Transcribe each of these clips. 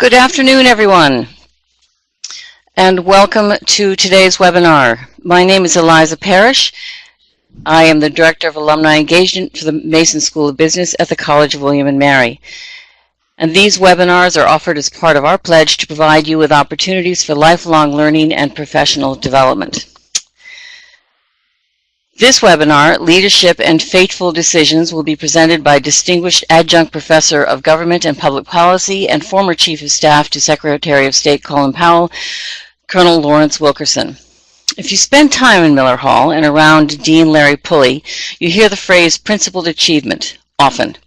Good afternoon, everyone, and welcome to today's webinar. My name is Eliza Parrish. I am the Director of Alumni Engagement for the Mason School of Business at the College of William & Mary. And these webinars are offered as part of our pledge to provide you with opportunities for lifelong learning and professional development. This webinar, Leadership and Fateful Decisions, will be presented by Distinguished Adjunct Professor of Government and Public Policy and former Chief of Staff to Secretary of State Colin Powell, Colonel Lawrence Wilkerson. If you spend time in Miller Hall and around Dean Larry Pulley, you hear the phrase principled achievement often.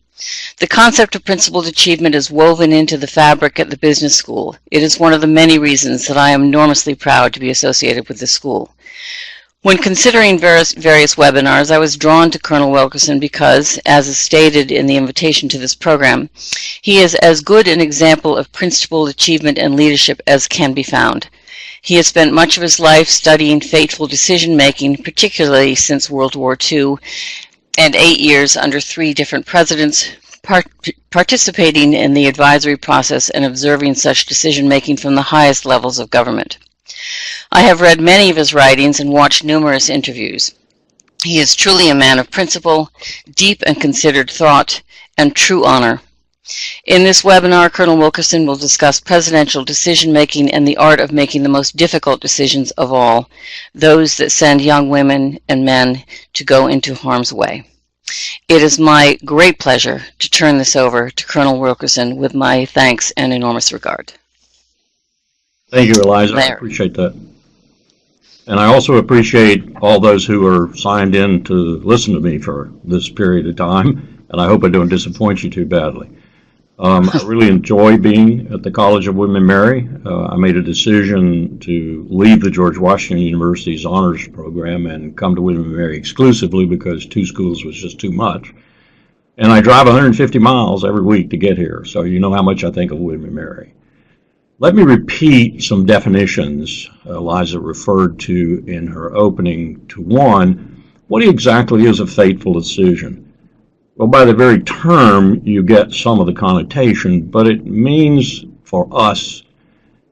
The concept of principled achievement is woven into the fabric at the business school. It is one of the many reasons that I am enormously proud to be associated with the school. When considering various webinars, I was drawn to Colonel Wilkerson because, as is stated in the invitation to this program, he is as good an example of principled achievement and leadership as can be found. He has spent much of his life studying fateful decision-making, particularly since World War II, and 8 years under 3 different presidents, participating in the advisory process and observing such decision-making from the highest levels of government. I have read many of his writings and watched numerous interviews. He is truly a man of principle, deep and considered thought, and true honor. In this webinar, Colonel Wilkerson will discuss presidential decision-making and the art of making the most difficult decisions of all, those that send young women and men to go into harm's way. It is my great pleasure to turn this over to Colonel Wilkerson with my thanks and enormous regard. Thank you, Eliza. I appreciate that. And I also appreciate all those who are signed in to listen to me for this period of time, and I hope I don't disappoint you too badly. I really enjoy being at the College of William & Mary. I made a decision to leave the George Washington University's honors program and come to William & Mary exclusively because 2 schools was just too much. And I drive 150 miles every week to get here, so you know how much I think of William & Mary. Let me repeat some definitions Eliza referred to in her opening to one. What exactly is a fateful decision? Well, by the very term, you get some of the connotation, but it means for us,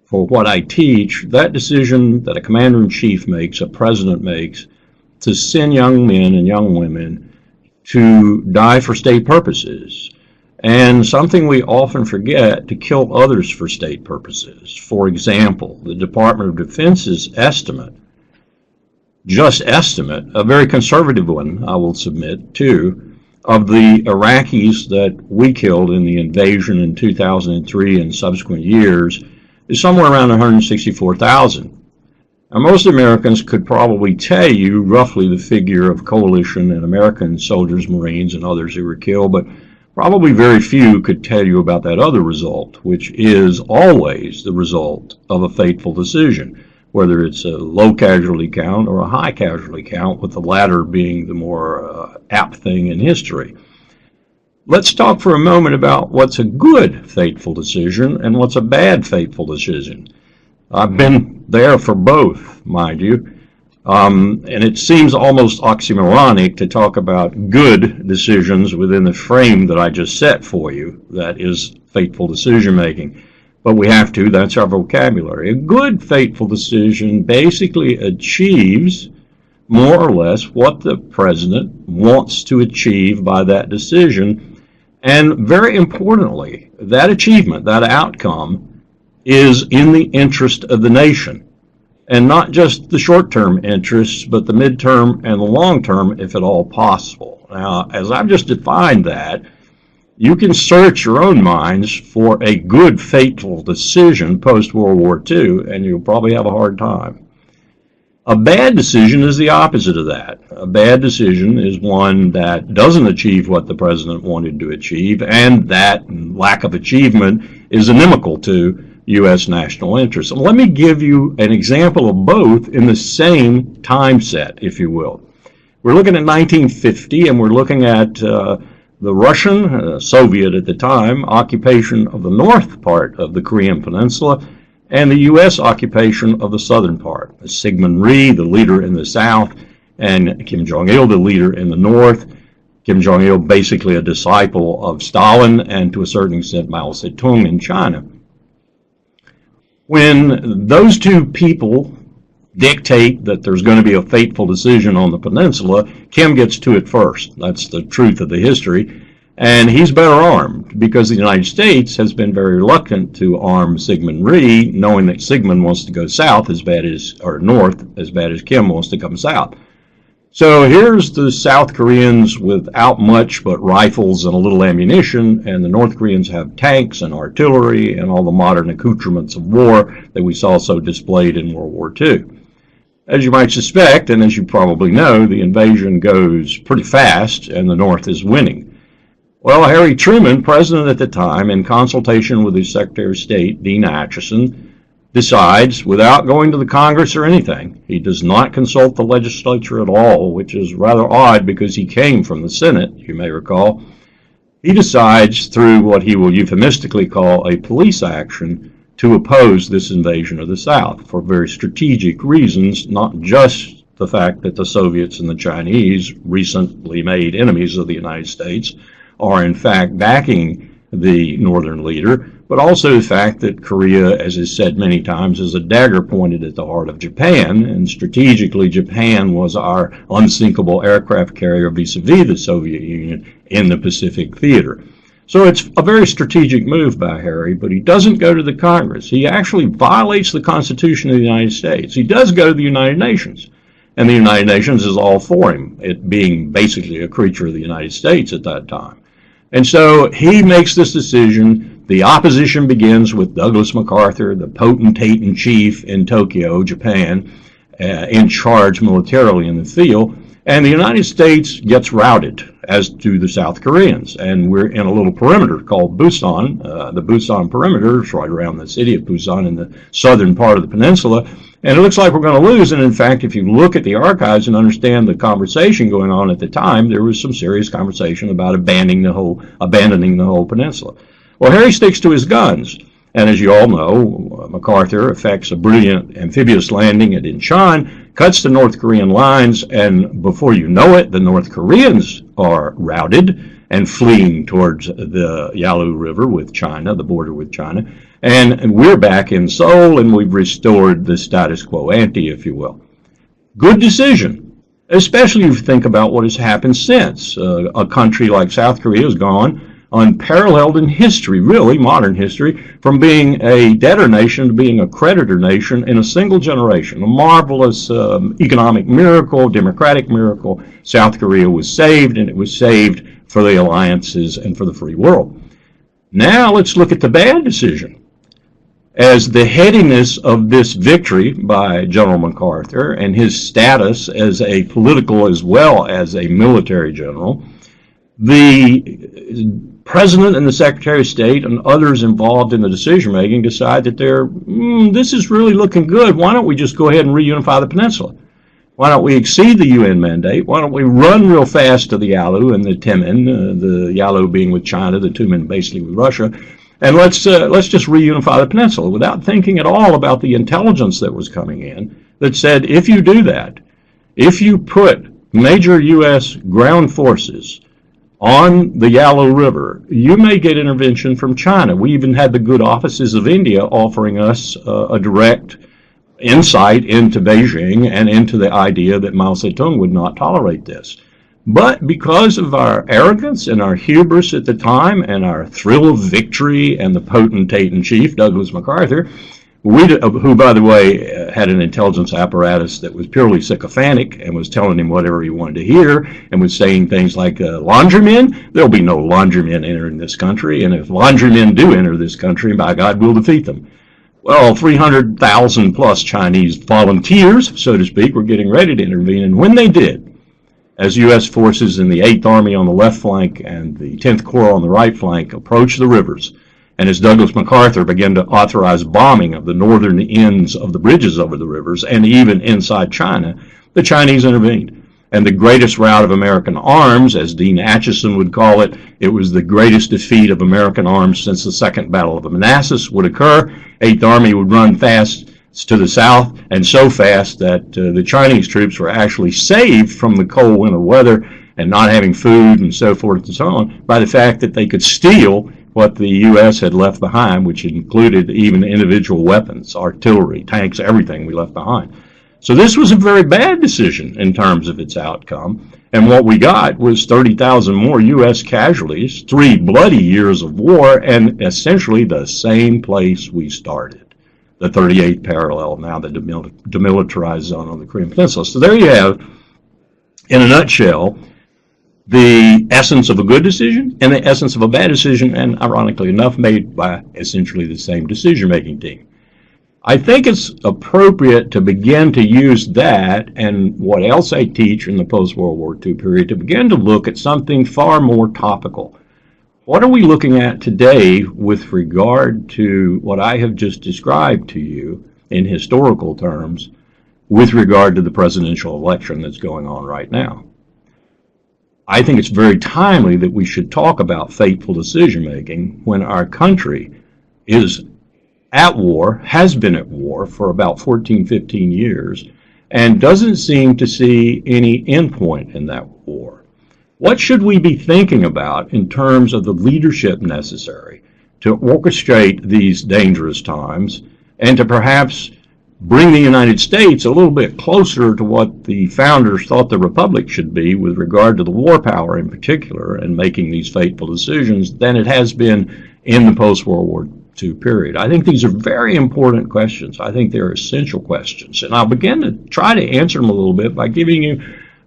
for what I teach, that decision that a commander-in-chief makes, a president makes, to send young men and young women to die for state purposes. And something we often forget, to kill others for state purposes. For example, the Department of Defense's estimate, a very conservative one, I will submit, too, of the Iraqis that we killed in the invasion in 2003 and subsequent years is somewhere around 164,000. Now, most Americans could probably tell you roughly the figure of coalition and American soldiers, Marines, and others who were killed, but probably very few could tell you about that other result, which is always the result of a fateful decision, whether it's a low casualty count or a high casualty count, with the latter being the more apt thing in history. Let's talk for a moment about what's a good fateful decision and what's a bad fateful decision. I've been there for both, mind you. And it seems almost oxymoronic to talk about good decisions within the frame that I just set for you, that is fateful decision making. But we have to, that's our vocabulary. A good fateful decision basically achieves more or less what the president wants to achieve by that decision. And very importantly, that achievement, that outcome, is in the interest of the nation. And not just the short-term interests, but the midterm and the long-term, if at all possible. Now, as I've just defined that, you can search your own minds for a good fateful decision post-World War II, and you'll probably have a hard time. A bad decision is the opposite of that. A bad decision is one that doesn't achieve what the president wanted to achieve, and that lack of achievement is inimical to U.S. national interests. And let me give you an example of both in the same time set, if you will. We're looking at 1950, and we're looking at the Russian, Soviet at the time, occupation of the north part of the Korean Peninsula, and the U.S. occupation of the southern part. Syngman Rhee, the leader in the south, and Kim Jong-il, the leader in the north. Kim Jong-il, basically a disciple of Stalin, and to a certain extent Mao Zedong in China. When those two people dictate that there's going to be a fateful decision on the peninsula, Kim gets to it first. That's the truth of the history. And he's better armed because the United States has been very reluctant to arm Syngman Rhee, knowing that Syngman wants to go south as bad as, or north as bad as Kim wants to come south. So here's the South Koreans without much but rifles and a little ammunition, and the North Koreans have tanks and artillery and all the modern accoutrements of war that we saw so displayed in World War II. As you might suspect, and as you probably know, the invasion goes pretty fast and the North is winning. Well, Harry Truman, president at the time, in consultation with his Secretary of State, Dean Acheson, decides, without going to the Congress or anything, he does not consult the legislature at all, which is rather odd because he came from the Senate, you may recall. He decides, through what he will euphemistically call a police action, to oppose this invasion of the South for very strategic reasons, not just the fact that the Soviets and the Chinese, recently made enemies of the United States, are in fact backing the northern leader, but also the fact that Korea, as is said many times, is a dagger pointed at the heart of Japan, and strategically Japan was our unsinkable aircraft carrier vis-a-vis the Soviet Union in the Pacific theater. So it's a very strategic move by Harry, but he doesn't go to the Congress. He actually violates the Constitution of the United States. He does go to the United Nations, and the United Nations is all for him, it being basically a creature of the United States at that time. And so he makes this decision. The opposition begins with Douglas MacArthur, the potentate-in-chief in Tokyo, Japan, in charge militarily in the field. And the United States gets routed, as do the South Koreans. And we're in a little perimeter called Busan. The Busan perimeter is right around the city of Busan in the southern part of the peninsula. And it looks like we're going to lose. And in fact, if you look at the archives and understand the conversation going on at the time, there was some serious conversation about abandoning the whole peninsula. Well, Harry sticks to his guns. And as you all know, MacArthur effects a brilliant amphibious landing at Incheon, cuts the North Korean lines, and before you know it, the North Koreans are routed and fleeing towards the Yalu River with China, the border with China. And we're back in Seoul, and we've restored the status quo ante, if you will. Good decision, especially if you think about what has happened since. A country like South Korea has gone unparalleled in history, really, modern history, from being a debtor nation to being a creditor nation in a single generation. A marvelous economic miracle, democratic miracle. South Korea was saved, and it was saved for the alliances and for the free world. Now let's look at the bad decision. As the headiness of this victory by General MacArthur and his status as a political as well as a military general, the President and the Secretary of State and others involved in the decision-making decide that this is really looking good. Why don't we just go ahead and reunify the peninsula? Why don't we exceed the UN mandate? Why don't we run real fast to the Yalu and the Timin, the Yalu being with China, the Tumen basically with Russia, and let's just reunify the peninsula without thinking at all about the intelligence that was coming in that said, if you do that, if you put major U.S. ground forces on the Yalu River, you may get intervention from China. We even had the good offices of India offering us a direct insight into Beijing and into the idea that Mao Zedong would not tolerate this. But because of our arrogance and our hubris at the time and our thrill of victory and the potentate-in-chief, Douglas MacArthur, who, by the way, had an intelligence apparatus that was purely sycophantic and was telling him whatever he wanted to hear and was saying things like, laundrymen? There'll be no laundrymen entering this country, and if laundrymen do enter this country, by God, we'll defeat them. Well, 300,000 plus Chinese volunteers, so to speak, were getting ready to intervene, and when they did, as U.S. forces in the 8th Army on the left flank and the 10th Corps on the right flank approached the rivers, and as Douglas MacArthur began to authorize bombing of the northern ends of the bridges over the rivers and even inside China, the Chinese intervened. And the greatest rout of American arms, as Dean Acheson would call it, it was the greatest defeat of American arms since the Second Battle of Manassas would occur. 8th Army would run fast to the south, and so fast that the Chinese troops were actually saved from the cold winter weather and not having food and so forth and so on by the fact that they could steal what the U.S. had left behind, which included even individual weapons, artillery, tanks, everything we left behind. So this was a very bad decision in terms of its outcome. And what we got was 30,000 more U.S. casualties, 3 bloody years of war, and essentially the same place we started, the 38th parallel, now the demilitarized zone on the Korean Peninsula. So there you have, in a nutshell, the essence of a good decision and the essence of a bad decision, and ironically enough, made by essentially the same decision-making team. I think it's appropriate to begin to use that and what else I teach in the post-World War II period to begin to look at something far more topical. What are we looking at today with regard to what I have just described to you in historical terms with regard to the presidential election that's going on right now? I think it's very timely that we should talk about fateful decision-making when our country is at war, has been at war for about 14, 15 years, and doesn't seem to see any endpoint in that war. What should we be thinking about in terms of the leadership necessary to orchestrate these dangerous times and to perhaps bring the United States a little bit closer to what the founders thought the republic should be with regard to the war power in particular and making these fateful decisions than it has been in the post-World War II period? I think these are very important questions. I think they're essential questions. And I'll begin to try to answer them a little bit by giving you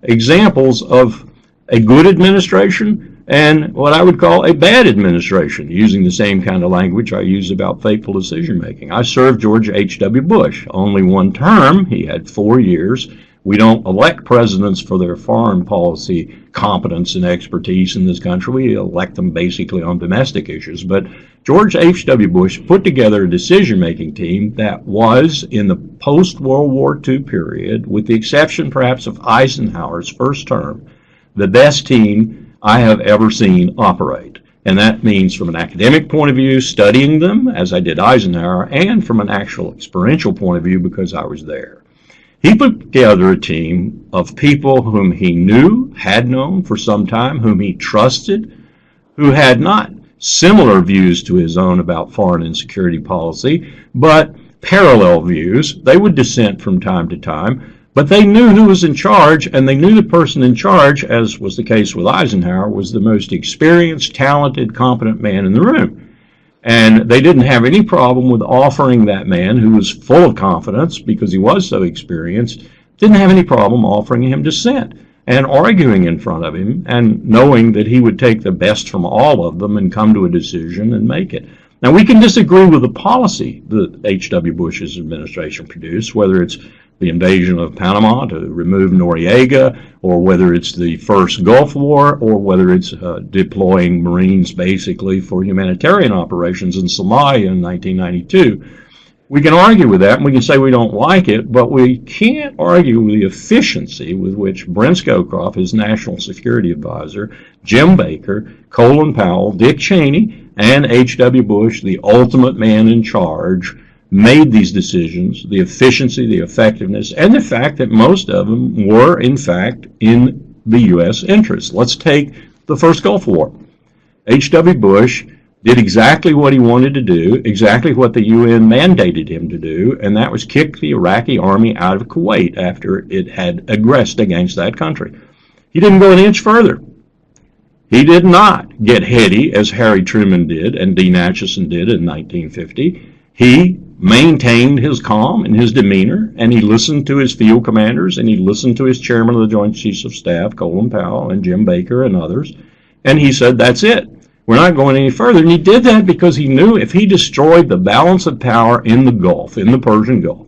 examples of a good administration and what I would call a bad administration, using the same kind of language I use about fateful decision-making. I served George H.W. Bush only one term. He had 4 years. We don't elect presidents for their foreign policy competence and expertise in this country. We elect them basically on domestic issues. But George H.W. Bush put together a decision-making team that was, in the post-World War II period, with the exception perhaps of Eisenhower's first term, the best team I have ever seen operate. And that means from an academic point of view, studying them, as I did Eisenhower, and from an actual experiential point of view because I was there. He put together a team of people whom he knew, had known for some time, whom he trusted, who had not similar views to his own about foreign and security policy, but parallel views. They would dissent from time to time, but they knew who was in charge, and they knew the person in charge, as was the case with Eisenhower, was the most experienced, talented, competent man in the room. And they didn't have any problem with offering that man, who was full of confidence because he was so experienced, didn't have any problem offering him dissent and arguing in front of him and knowing that he would take the best from all of them and come to a decision and make it. Now, we can disagree with the policy that H.W. Bush's administration produced, whether it's the invasion of Panama to remove Noriega, or whether it's the first Gulf War, or whether it's deploying Marines basically for humanitarian operations in Somalia in 1992. We can argue with that, and we can say we don't like it, but we can't argue with the efficiency with which Brent Scowcroft, his national security advisor, Jim Baker, Colin Powell, Dick Cheney, and H.W. Bush, the ultimate man in charge, made these decisions, the efficiency, the effectiveness, and the fact that most of them were, in fact, in the U.S. interest. Let's take the first Gulf War. H.W. Bush did exactly what he wanted to do, exactly what the UN mandated him to do, and that was kick the Iraqi army out of Kuwait after it had aggressed against that country. He didn't go an inch further. He did not get heady, as Harry Truman did and Dean Acheson did in 1950. He maintained his calm and his demeanor, and he listened to his field commanders, and he listened to his chairman of the Joint Chiefs of Staff, Colin Powell, and Jim Baker and others, and he said, that's it. We're not going any further. And he did that because he knew if he destroyed the balance of power in the Gulf, in the Persian Gulf,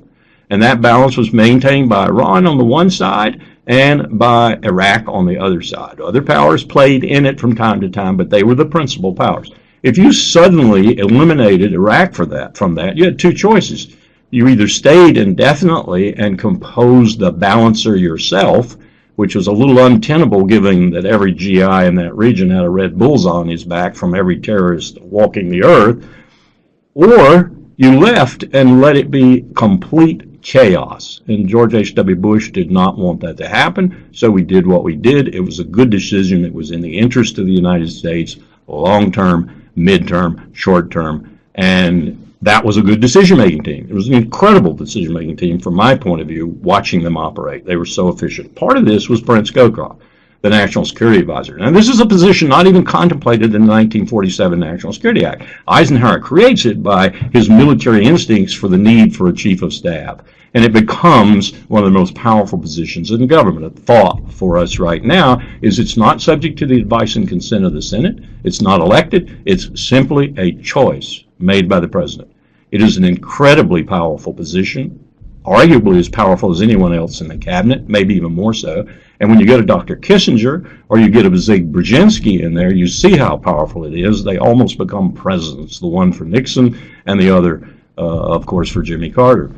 and that balance was maintained by Iran on the one side and by Iraq on the other side. Other powers played in it from time to time, but they were the principal powers. If you suddenly eliminated Iraq from that, you had two choices. You either stayed indefinitely and composed the balancer yourself, which was a little untenable given that every GI in that region had a red bullseye on his back from every terrorist walking the earth, or you left and let it be complete chaos. And George H.W. Bush did not want that to happen, so we did what we did. It was a good decision. It was in the interest of the United States, long-term, midterm, short term, and that was a good decision-making team. It was an incredible decision-making team from my point of view, watching them operate. They were so efficient. Part of this was Brent Scowcroft, the National Security Advisor. Now, this is a position not even contemplated in the 1947 National Security Act. Eisenhower creates it by his military instincts for the need for a chief of staff. And it becomes one of the most powerful positions in government. A thought for us right now is it's not subject to the advice and consent of the Senate. It's not elected. It's simply a choice made by the president. It is an incredibly powerful position, arguably as powerful as anyone else in the cabinet, maybe even more so. And when you get a Dr. Kissinger or you get a Zig Brzezinski in there, you see how powerful it is. They almost become presidents, the one for Nixon and the other, of course, for Jimmy Carter.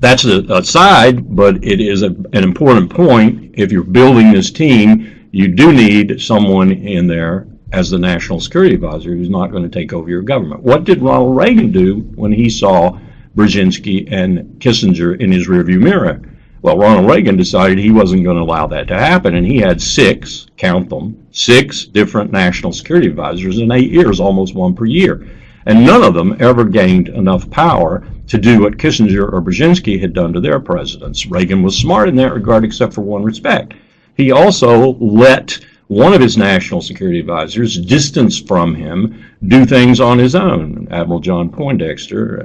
That's a side, but it is an important point. If you're building this team, you do need someone in there as the National Security Advisor who's not going to take over your government. What did Ronald Reagan do when he saw Brzezinski and Kissinger in his rearview mirror? Well, Ronald Reagan decided he wasn't going to allow that to happen, and he had six, count them, six different National Security Advisors in 8 years, almost one per year. And none of them ever gained enough power to do what Kissinger or Brzezinski had done to their presidents. Reagan was smart in that regard, except for one respect. He also let one of his national security advisors distance from him do things on his own, Admiral John Poindexter,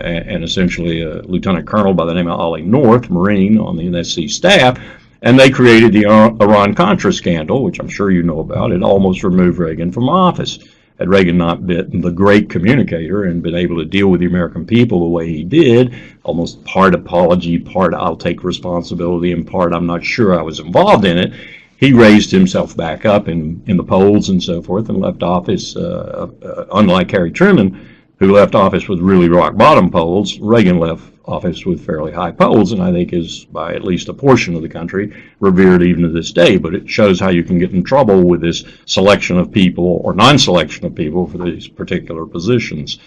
and essentially a lieutenant colonel by the name of Ollie North, Marine on the NSC staff, and they created the Iran-Contra scandal, which I'm sure you know about. It almost removed Reagan from office. Had Reagan not been the great communicator and been able to deal with the American people the way he did, almost part apology, part I'll take responsibility, and part I'm not sure I was involved in it, he raised himself back up in the polls and so forth and left office, unlike Harry Truman, who left office with really rock-bottom polls. Reagan left office with fairly high polls, and I think is, by at least a portion of the country, revered even to this day. But it shows how you can get in trouble with this selection of people or non-selection of people for these particular positions.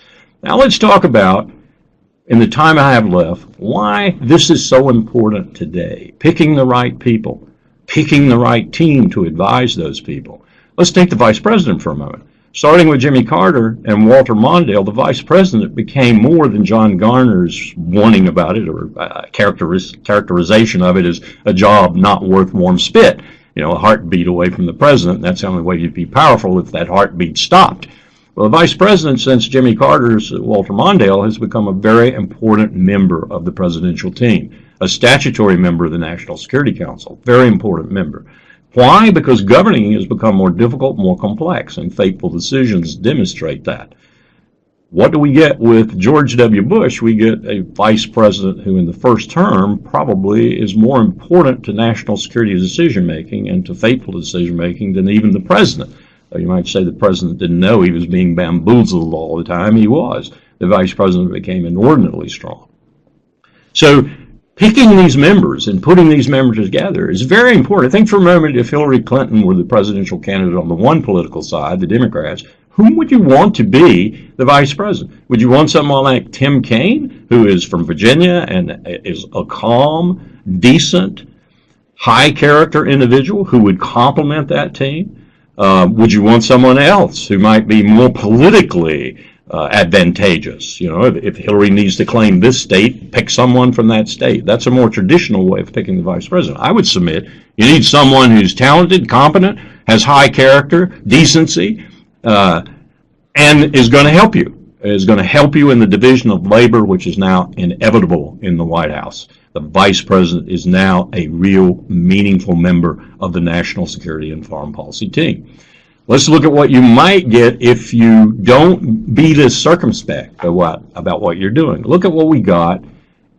Now let's talk about, in the time I have left, why this is so important today. Picking the right people, picking the right team to advise those people. Let's take the vice president for a moment. Starting with Jimmy Carter and Walter Mondale, the vice president became more than John Garner's warning about it or characterization of it as a job not worth warm spit. You know, a heartbeat away from the president. That's the only way you'd be powerful if that heartbeat stopped. Well, the vice president, since Jimmy Carter's Walter Mondale, has become a very important member of the presidential team, a statutory member of the National Security Council, very important member. Why? Because governing has become more difficult, more complex, and fateful decisions demonstrate that. What do we get with George W. Bush? We get a vice president who in the first term probably is more important to national security decision-making and to fateful decision-making than even the president. You might say the president didn't know he was being bamboozled all the time. He was. The vice president became inordinately strong. So picking these members and putting these members together is very important. Think for a moment, if Hillary Clinton were the presidential candidate on the one political side, the Democrats, whom would you want to be the vice president? Would you want someone like Tim Kaine, who is from Virginia and is a calm, decent, high-character individual who would complement that team? Would you want someone else who might be more politically advantageous? You know, if Hillary needs to claim this state, pick someone from that state. That's a more traditional way of picking the vice president. I would submit you need someone who's talented, competent, has high character, decency, and is going to help you. Is going to help you in the division of labor, which is now inevitable in the White House. The vice president is now a real, meaningful member of the national security and foreign policy team. Let's look at what you might get if you don't be this circumspect about what you're doing. Look at what we got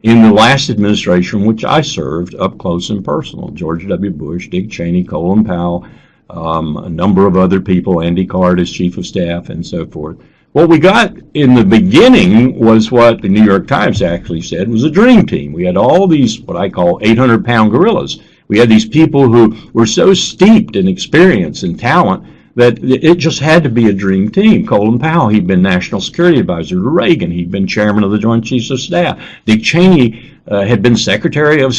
in the last administration, which I served up close and personal. George W. Bush, Dick Cheney, Colin Powell, a number of other people, Andy Card as chief of staff, and so forth. What we got in the beginning was what the New York Times actually said was a dream team. We had all these, what I call 800-pound gorillas. We had these people who were so steeped in experience and talent that it just had to be a dream team. Colin Powell, he'd been National Security Advisor to Reagan. He'd been chairman of the Joint Chiefs of Staff. Dick Cheney had been Secretary of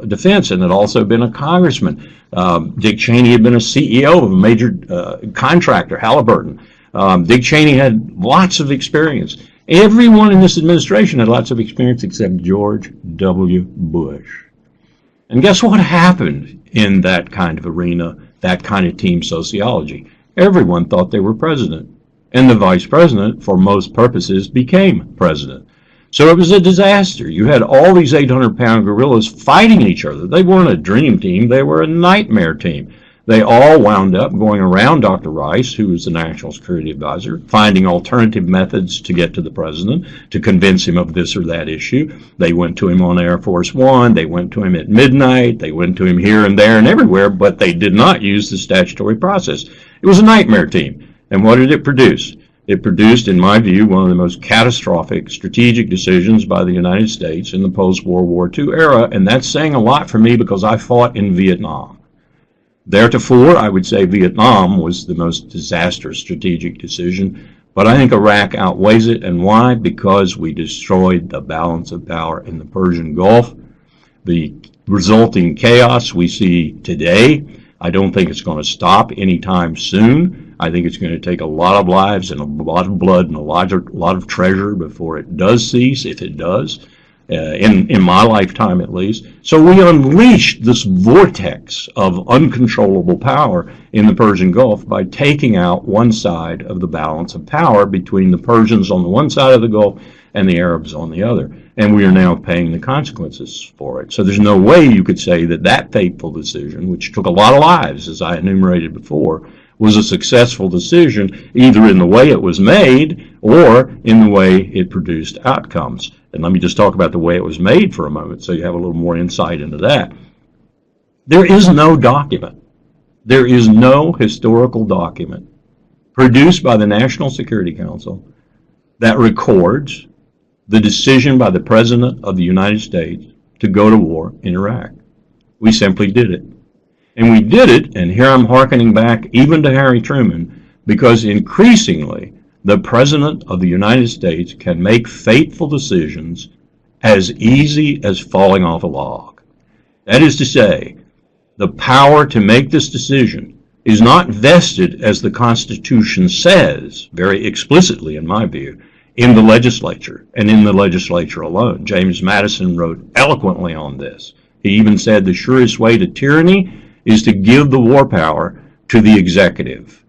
Defense and had also been a congressman. Dick Cheney had been a CEO of a major contractor, Halliburton. Dick Cheney had lots of experience. Everyone in this administration had lots of experience except George W. Bush. And guess what happened in that kind of arena, that kind of team sociology? Everyone thought they were president. And the vice president, for most purposes, became president. So it was a disaster. You had all these 800-pound gorillas fighting each other. They weren't a dream team. They were a nightmare team. They all wound up going around Dr. Rice, who was the National Security Advisor, finding alternative methods to get to the president, to convince him of this or that issue. They went to him on Air Force One. They went to him at midnight. They went to him here and there and everywhere, but they did not use the statutory process. It was a nightmare team. And what did it produce? It produced, in my view, one of the most catastrophic strategic decisions by the United States in the post-World War II era, and that's saying a lot for me because I fought in Vietnam. Theretofore, I would say Vietnam was the most disastrous strategic decision, but I think Iraq outweighs it. And why? Because we destroyed the balance of power in the Persian Gulf. The resulting chaos we see today, I don't think it's going to stop anytime soon. I think it's going to take a lot of lives and a lot of blood and a lot of treasure before it does cease, if it does. In my lifetime at least. So we unleashed this vortex of uncontrollable power in the Persian Gulf by taking out one side of the balance of power between the Persians on the one side of the Gulf and the Arabs on the other. And we are now paying the consequences for it. So there's no way you could say that that fateful decision, which took a lot of lives, as I enumerated before, was a successful decision either in the way it was made or in the way it produced outcomes. And let me just talk about the way it was made for a moment so you have a little more insight into that. There is no document. There is no historical document produced by the National Security Council that records the decision by the President of the United States to go to war in Iraq. We simply did it. And we did it, and here I'm hearkening back even to Harry Truman, because increasingly the President of the United States can make fateful decisions as easy as falling off a log. That is to say, the power to make this decision is not vested, as the Constitution says, very explicitly in my view, in the legislature, and in the legislature alone. James Madison wrote eloquently on this. He even said the surest way to tyranny is to give the war power to the executive.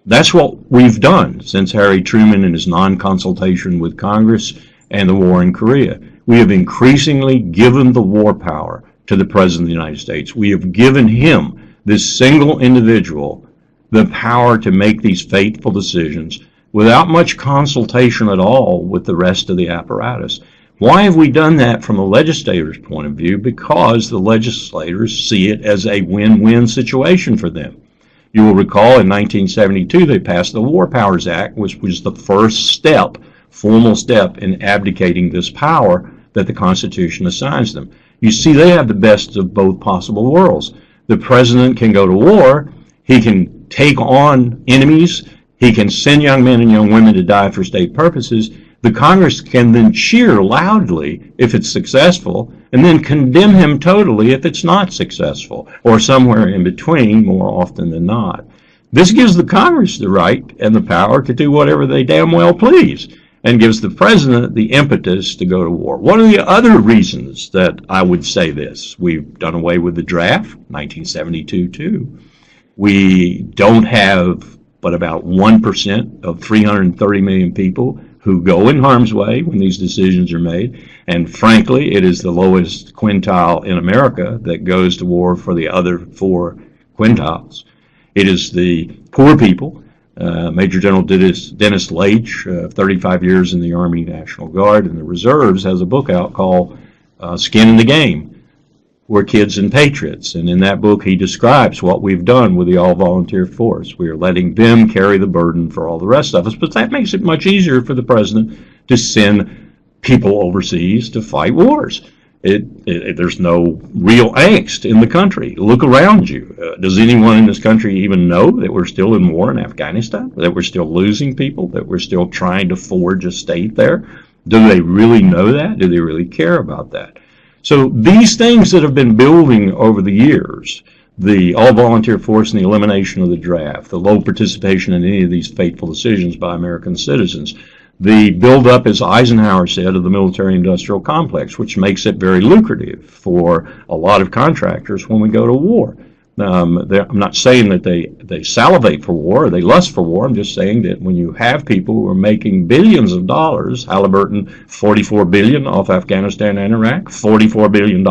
That's what we've done since Harry Truman and his non-consultation with Congress and the war in Korea. We have increasingly given the war power to the President of the United States. We have given him, this single individual, the power to make these fateful decisions without much consultation at all with the rest of the apparatus. Why have we done that from a legislator's point of view? Because the legislators see it as a win-win situation for them. You will recall in 1972 they passed the War Powers Act, which was the first step, formal step, in abdicating this power that the Constitution assigns them. You see, they have the best of both possible worlds. The president can go to war, he can take on enemies, he can send young men and young women to die for state purposes. The Congress can then cheer loudly if it's successful, and then condemn him totally if it's not successful, or somewhere in between more often than not. This gives the Congress the right and the power to do whatever they damn well please, and gives the president the impetus to go to war. One of the other reasons that I would say this, we've done away with the draft, 1972 too. We don't have but about 1% of 330 million people who go in harm's way when these decisions are made. And frankly, it is the lowest quintile in America that goes to war for the other 4 quintiles. It is the poor people. Major General Dennis Leitch, 35 years in the Army National Guard and the Reserves, has a book out called Skin in the Game. We're Kids and Patriots. And in that book, he describes what we've done with the all-volunteer force. We are letting them carry the burden for all the rest of us. But that makes it much easier for the president to send people overseas to fight wars. There's no real angst in the country. Look around you. Does anyone in this country even know that we're still in war in Afghanistan? That we're still losing people? That we're still trying to forge a state there? Do they really know that? Do they really care about that? So these things that have been building over the years, the all-volunteer force and the elimination of the draft, the low participation in any of these fateful decisions by American citizens, the buildup, as Eisenhower said, of the military-industrial complex, which makes it very lucrative for a lot of contractors when we go to war. I'm not saying that they salivate for war or they lust for war. I'm just saying that when you have people who are making billions of dollars, Halliburton, $44 billion off Afghanistan and Iraq, $44 billion.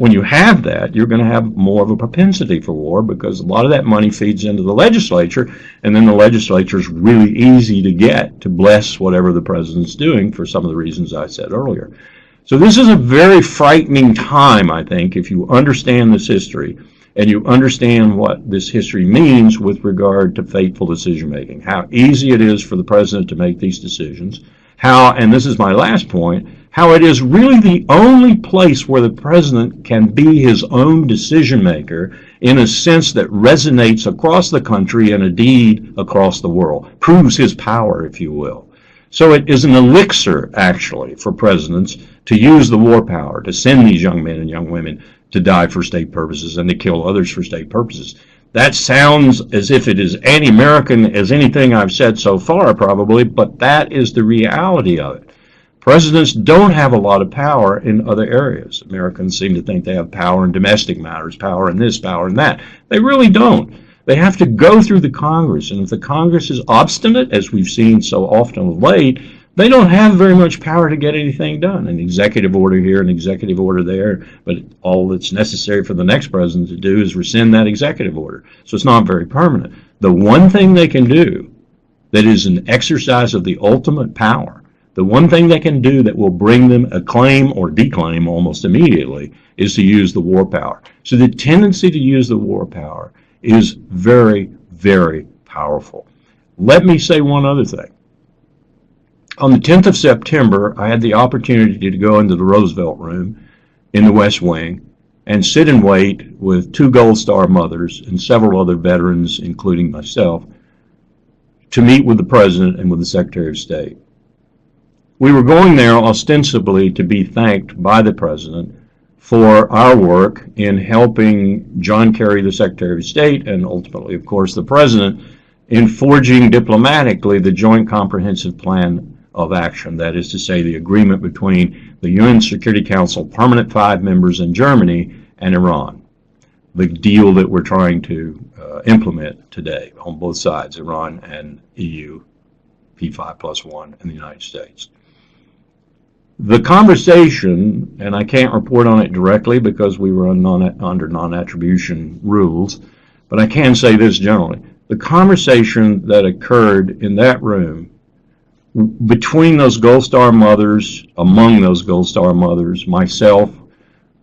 When you have that, you're going to have more of a propensity for war because a lot of that money feeds into the legislature, and then the legislature is really easy to get to bless whatever the president's doing for some of the reasons I said earlier. So this is a very frightening time, I think, if you understand this history and you understand what this history means with regard to fateful decision-making, how easy it is for the president to make these decisions, how, and this is my last point, how it is really the only place where the president can be his own decision-maker in a sense that resonates across the country and indeed across the world, proves his power, if you will. So it is an elixir, actually, for presidents to use the war power, to send these young men and young women to die for state purposes and to kill others for state purposes. That sounds as if it is anti-American as anything I've said so far, probably, but that is the reality of it. Presidents don't have a lot of power in other areas. Americans seem to think they have power in domestic matters, power in this, power in that. They really don't. They have to go through the Congress, and if the Congress is obstinate, as we've seen so often of late, they don't have very much power to get anything done. An executive order here, an executive order there, but all that's necessary for the next president to do is rescind that executive order. So it's not very permanent. The one thing they can do that is an exercise of the ultimate power, the one thing they can do that will bring them acclaim or declaim almost immediately is to use the war power. So the tendency to use the war power is very, very powerful. Let me say one other thing. On the 10th of September, I had the opportunity to go into the Roosevelt Room in the West Wing and sit and wait with 2 Gold Star mothers and several other veterans, including myself, to meet with the President and with the Secretary of State. We were going there ostensibly to be thanked by the President for our work in helping John Kerry, the Secretary of State, and ultimately, of course, the President, in forging diplomatically the Joint Comprehensive Plan of Action, that is to say, the agreement between the UN Security Council permanent 5 members in Germany and Iran, the deal that we're trying to implement today on both sides, Iran and EU, P5+1, and the United States. The conversation, and I can't report on it directly because we were under non-attribution rules, but I can say this generally. The conversation that occurred in that room between those Gold Star mothers, among those Gold Star mothers, myself,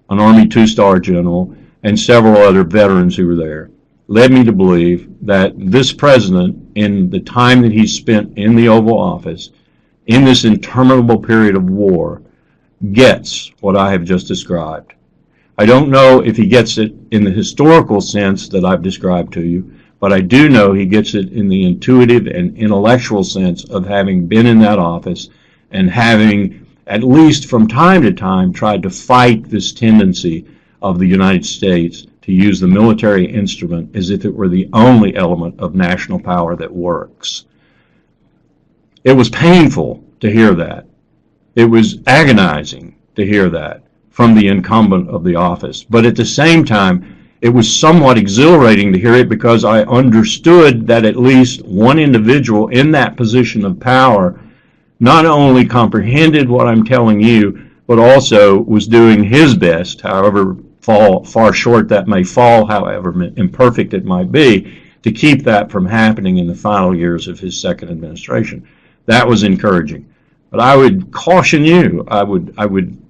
an Army 2-star general, and several other veterans who were there, led me to believe that this president, in the time that he spent in the Oval Office, in this interminable period of war, gets what I have just described. I don't know if he gets it in the historical sense that I've described to you, but I do know he gets it in the intuitive and intellectual sense of having been in that office and having, at least from time to time, tried to fight this tendency of the United States to use the military instrument as if it were the only element of national power that works. It was painful to hear that. It was agonizing to hear that from the incumbent of the office. But at the same time, it was somewhat exhilarating to hear it because I understood that at least one individual in that position of power not only comprehended what I'm telling you, but also was doing his best, however far short that may fall, however imperfect it might be, to keep that from happening in the final years of his second administration. That was encouraging. But I would caution you, I would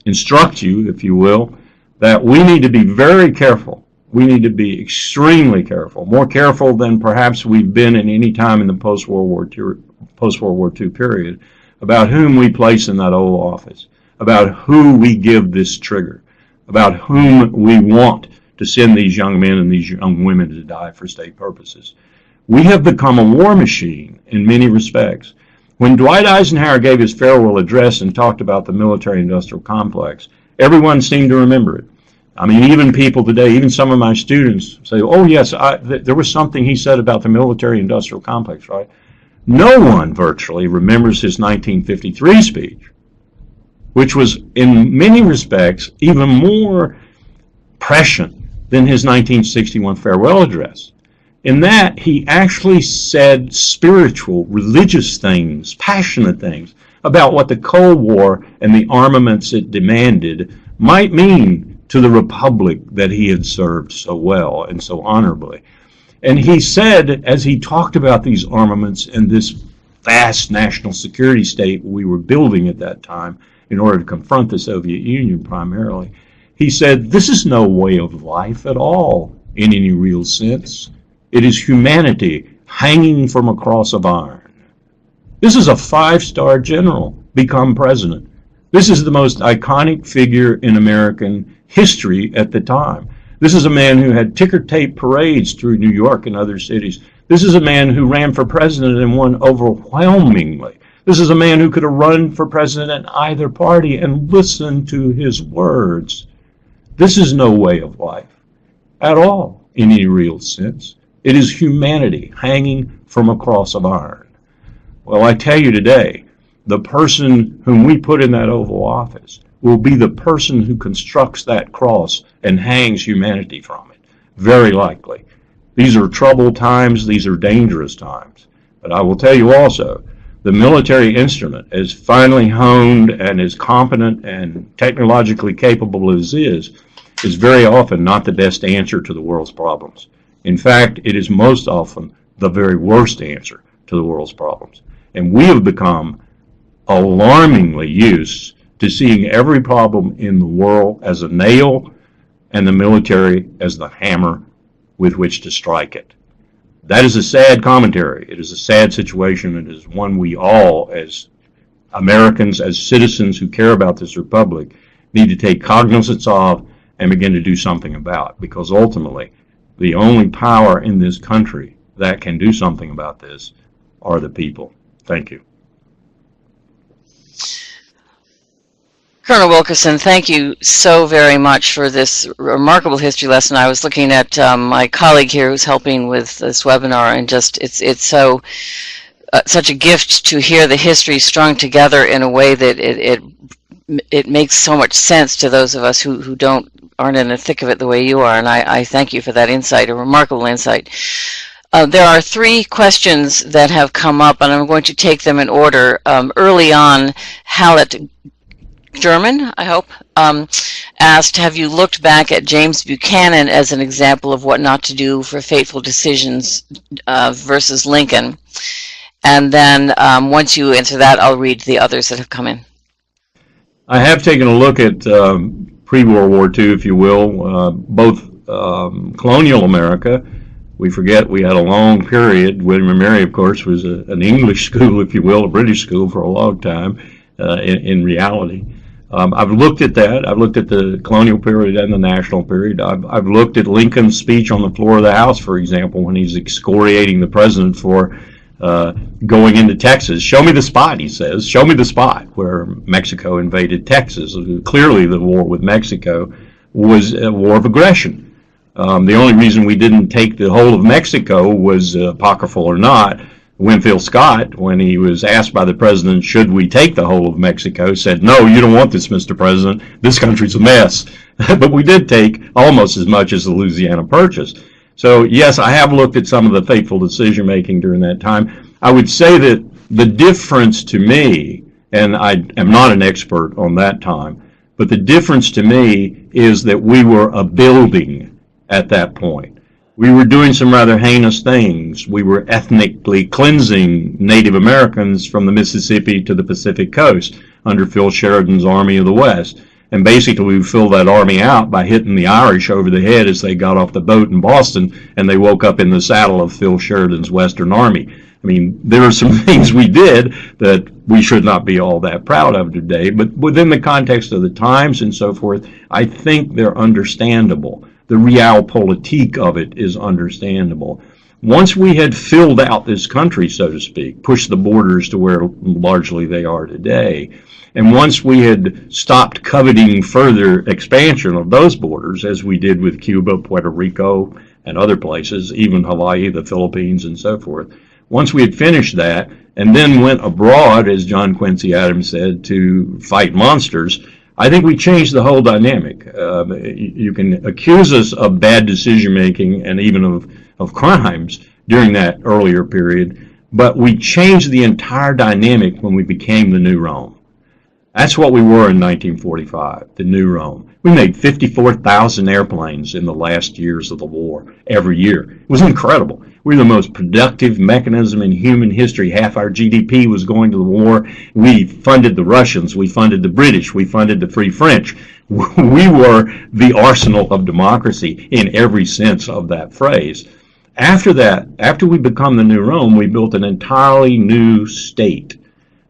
instruct you, if you will, that we need to be very careful. We need to be extremely careful, more careful than perhaps we've been in any time in the post-World War II period, about whom we place in that Oval Office, about who we give this trigger, about whom we want to send these young men and these young women to die for state purposes. We have become a war machine in many respects. When Dwight Eisenhower gave his farewell address and talked about the military-industrial complex, everyone seemed to remember it. I mean, even people today, even some of my students say, oh, yes, there was something he said about the military-industrial complex, right? No one virtually remembers his 1953 speech, which was in many respects even more prescient than his 1961 farewell address. In that, he actually said spiritual, religious things, passionate things about what the Cold War and the armaments it demanded might mean to the republic that he had served so well and so honorably. And he said, as he talked about these armaments and this vast national security state we were building at that time in order to confront the Soviet Union primarily, he said, this is no way of life at all in any real sense. It is humanity hanging from a cross of iron. This is a 5-star general become president. This is the most iconic figure in American history at the time. This is a man who had ticker tape parades through New York and other cities. This is a man who ran for president and won overwhelmingly. This is a man who could have run for president in either party and listened to his words. This is no way of life at all in any real sense. It is humanity hanging from a cross of iron. Well, I tell you today, the person whom we put in that Oval Office will be the person who constructs that cross and hangs humanity from it, very likely. These are troubled times, these are dangerous times. But I will tell you also, the military instrument, as finely honed and as competent and technologically capable as is very often not the best answer to the world's problems. In fact, it is most often the very worst answer to the world's problems. And we have become alarmingly used to seeing every problem in the world as a nail and the military as the hammer with which to strike it. That is a sad commentary. It is a sad situation. It is one we all, as Americans, as citizens who care about this republic, need to take cognizance of and begin to do something about, because ultimately the only power in this country that can do something about this are the people. Thank you. Colonel Wilkerson, thank you so very much for this remarkable history lesson. I was looking at my colleague here who's helping with this webinar, and just it's so such a gift to hear the history strung together in a way that it makes so much sense to those of us who aren't in the thick of it the way you are, and I thank you for that insight, a remarkable insight. There are 3 questions that have come up, and I'm going to take them in order. Early on, Hallett German, I hope, asked, have you looked back at James Buchanan as an example of what not to do for fateful decisions versus Lincoln? And then once you answer that, I'll read the others that have come in. I have taken a look at pre-World War II, if you will, both colonial America. We forget we had a long period. William & Mary, of course, was an English school, if you will, a British school for a long time in reality. I've looked at that. I've looked at the colonial period and the national period. I've looked at Lincoln's speech on the floor of the House, for example, when he's excoriating the president for going into Texas. Show me the spot, he says. Show me the spot where Mexico invaded Texas. Clearly, the war with Mexico was a war of aggression. The only reason we didn't take the whole of Mexico was, apocryphal or not, Winfield Scott, when he was asked by the president, should we take the whole of Mexico, said, no, you don't want this, Mr. President. This country's a mess. But we did take almost as much as the Louisiana Purchase. So, yes, I have looked at some of the fateful decision-making during that time. I would say that the difference to me, and I am not an expert on that time, but the difference to me is that we were a building at that point. We were doing some rather heinous things. We were ethnically cleansing Native Americans from the Mississippi to the Pacific coast under Phil Sheridan's Army of the West. And basically we filled that army out by hitting the Irish over the head as they got off the boat in Boston and they woke up in the saddle of Phil Sheridan's Western Army. I mean, there are some things we did that we should not be all that proud of today, but within the context of the times and so forth, I think they're understandable. The realpolitik of it is understandable. Once we had filled out this country, so to speak, pushed the borders to where largely they are today, And once we had stopped coveting further expansion of those borders, as we did with Cuba, Puerto Rico, and other places, even Hawaii, the Philippines, and so forth, once we had finished that, and then went abroad, as John Quincy Adams said, to fight monsters, I think we changed the whole dynamic. You can accuse us of bad decision-making and even of crimes during that earlier period, but we changed the entire dynamic when we became the New Rome. That's what we were in 1945, the New Rome. We made 54,000 airplanes in the last years of the war, every year. It was incredible. We were the most productive mechanism in human history. Half our GDP was going to the war. We funded the Russians. We funded the British. We funded the Free French. We were the arsenal of democracy in every sense of that phrase. After that, after we become the New Rome, we built an entirely new state,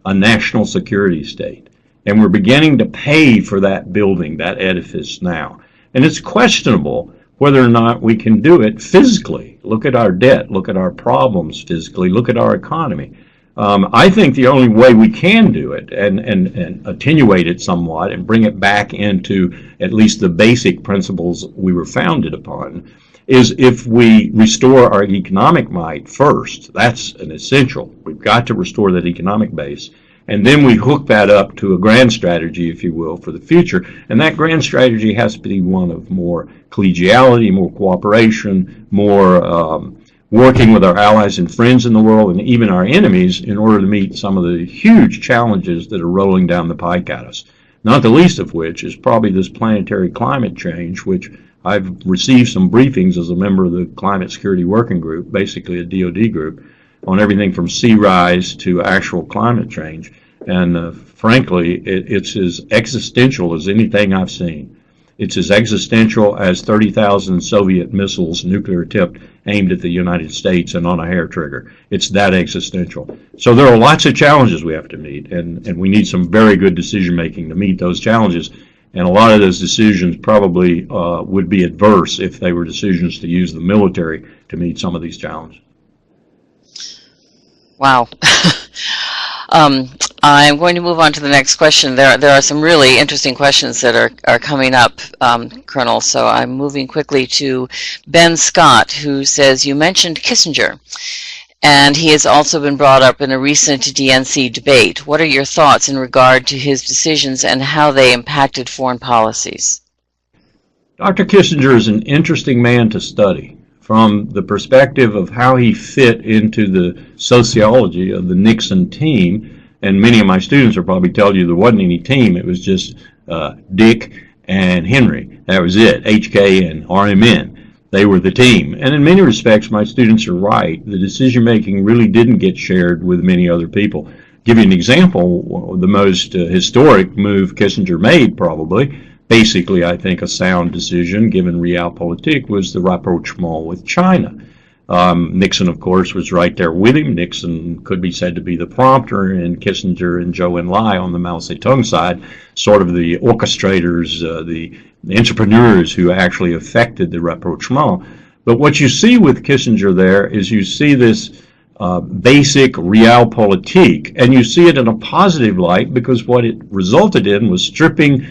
a national security state. And we're beginning to pay for that building, that edifice now. And it's questionable whether or not we can do it physically. Look at our debt, look at our problems physically, look at our economy. I think the only way we can do it and attenuate it somewhat and bring it back into at least the basic principles we were founded upon is if we restore our economic might first. That's an essential. We've got to restore that economic base. And then we hook that up to a grand strategy, if you will, for the future. And that grand strategy has to be one of more collegiality, more cooperation, more working with our allies and friends in the world and even our enemies in order to meet some of the huge challenges that are rolling down the pike at us. Not the least of which is probably this planetary climate change, which I've received some briefings as a member of the Climate Security Working Group, basically a DoD group, on everything from sea rise to actual climate change. And frankly, it's as existential as anything I've seen. It's as existential as 30,000 Soviet missiles, nuclear tipped, aimed at the United States and on a hair trigger. It's that existential. So there are lots of challenges we have to meet, and we need some very good decision making to meet those challenges. And a lot of those decisions probably would be adverse if they were decisions to use the military to meet some of these challenges. Wow. I'm going to move on to the next question. There are some really interesting questions that are coming up, Colonel, so I'm moving quickly to Ben Scott, who says, you mentioned Kissinger, and he has also been brought up in a recent DNC debate. What are your thoughts in regard to his decisions and how they impacted foreign policies? Dr. Kissinger is an interesting man to study from the perspective of how he fit into the sociology of the Nixon team. And many of my students will probably tell you there wasn't any team. It was just Dick and Henry. That was it. HK and RMN. They were the team. And in many respects, my students are right. The decision-making really didn't get shared with many other people. Give you an example, the most historic move Kissinger made probably, basically I think a sound decision given realpolitik, was the rapprochement with China. Nixon, of course, was right there with him. Nixon could be said to be the prompter, and Kissinger and Zhou Enlai on the Mao Zedong side, sort of the orchestrators, the entrepreneurs who actually affected the rapprochement. But what you see with Kissinger there is you see this basic realpolitik, and you see it in a positive light because what it resulted in was stripping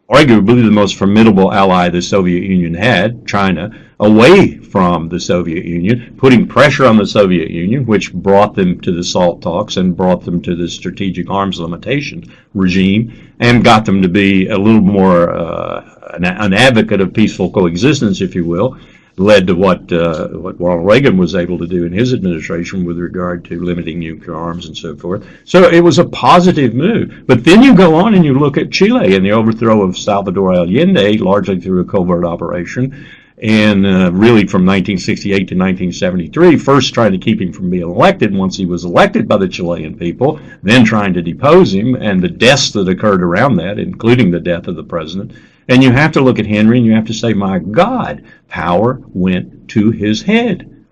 arguably the most formidable ally the Soviet Union had, China, away from the Soviet Union, putting pressure on the Soviet Union, which brought them to the SALT talks and brought them to the strategic arms limitation regime, and got them to be a little more an advocate of peaceful coexistence, if you will, led to what Ronald Reagan was able to do in his administration with regard to limiting nuclear arms and so forth. So it was a positive move. But then you go on and you look at Chile and the overthrow of Salvador Allende, largely through a covert operation, and really from 1968 to 1973, first trying to keep him from being elected once he was elected by the Chilean people, then trying to depose him, and the deaths that occurred around that, including the death of the president. And you have to look at Henry and you have to say, my God, power went to his head.